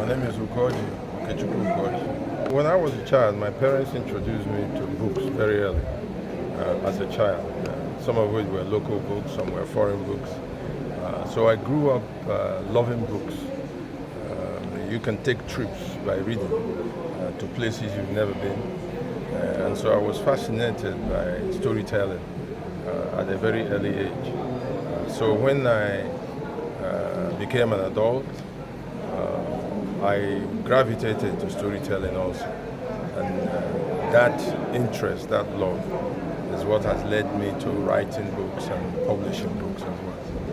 My name is Ugorji. When I was a child, my parents introduced me to books very early as a child. Some of which were local books, some were foreign books. So I grew up loving books. You can take trips by reading to places you've never been. And so I was fascinated by storytelling at a very early age. So when I became an adult, I gravitated to storytelling also. And that interest, that love, is what has led me to writing books and publishing books as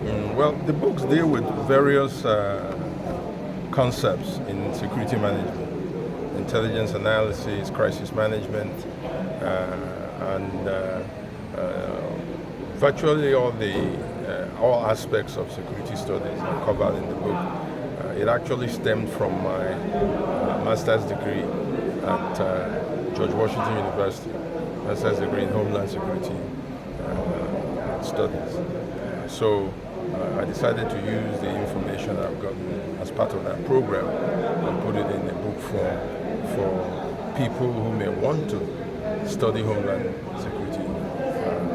well. Well, the books deal with various concepts in security management, intelligence analysis, crisis management, and virtually all aspects of security studies are covered in the book. It actually stemmed from my master's degree at George Washington University, master's degree in Homeland Security Studies. So I decided to use the information I've gotten as part of that program and put it in a book form for people who may want to study Homeland Security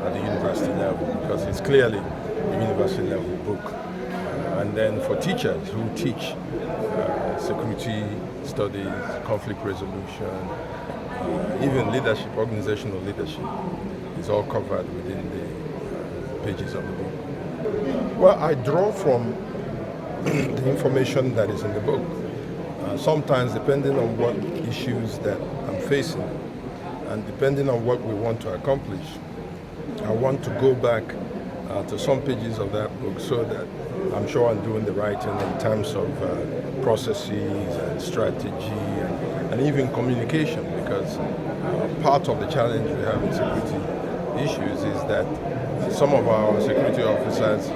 at the university level, because it's clearly a university level book. And then for teachers who teach security studies, conflict resolution, even leadership, organizational leadership, is all covered within the pages of the book. Well, I draw from the information that is in the book. Sometimes, depending on what issues that I'm facing, and depending on what we want to accomplish, I want to go back to some pages of that book so that I'm sure I'm doing the writing in terms of processes and strategy and even communication, because part of the challenge we have in security issues is that some of our security officers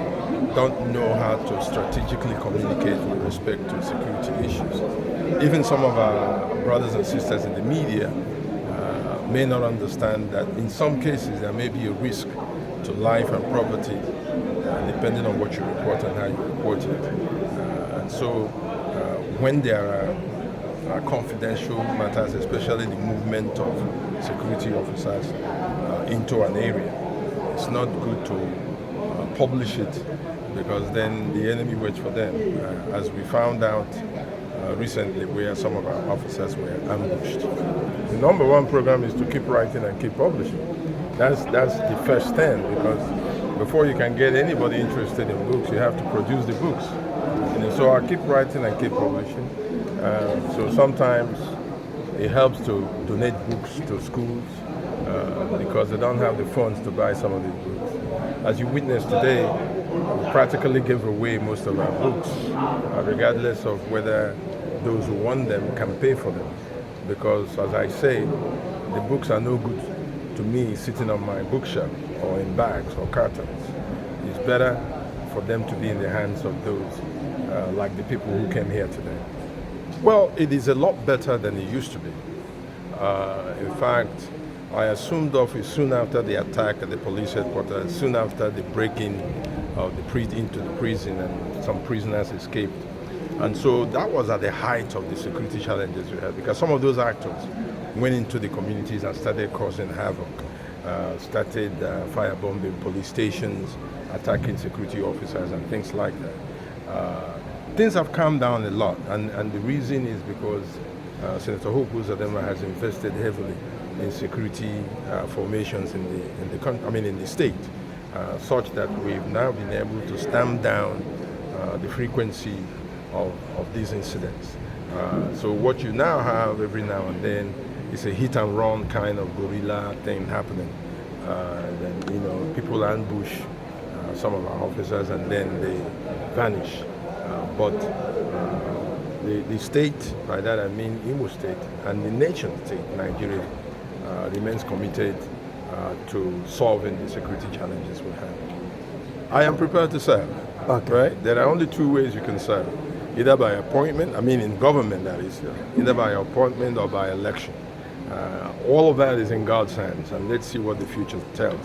don't know how to strategically communicate with respect to security issues. Even some of our brothers and sisters in the media may not understand that in some cases there may be a risk to life and property, depending on what you report and how you report it. And so when there are confidential matters, especially the movement of security officers into an area, it's not good to publish it, because then the enemy waits for them. As we found out recently, where some of our officers were ambushed. The number one program is to keep writing and keep publishing. That's the first thing, because before you can get anybody interested in books, you have to produce the books. So I keep writing and keep publishing. So sometimes it helps to donate books to schools because they don't have the funds to buy some of these books. As you witnessed today, we practically give away most of our books, regardless of whether those who want them can pay for them. Because, as I say, the books are no good to me sitting on my bookshelf or in bags or cartons. It's better for them to be in the hands of those like the people who came here today. Well, it is a lot better than it used to be. In fact, I assumed office soon after the attack at the police headquarters, soon after the break-in of into the prison, and some prisoners escaped. And so that was at the height of the security challenges we had, because some of those actors went into the communities and started causing havoc, started firebombing police stations, attacking security officers and things like that. Things have calmed down a lot, and the reason is because Senator Hope Uzodinma has invested heavily in security formations in the state, such that we've now been able to stamp down the frequency of these incidents. So what you now have every now and then is a hit and run kind of guerrilla thing happening. Then people ambush some of our officers and then they vanish. But the state, by that I mean Imo State, and the nation state, Nigeria, remains committed to solving the security challenges we have. I am prepared to serve. Okay. Right? There are only two ways you can serve. Either by appointment, in government that is, either by appointment or by election. All of that is in God's hands, and let's see what the future tells.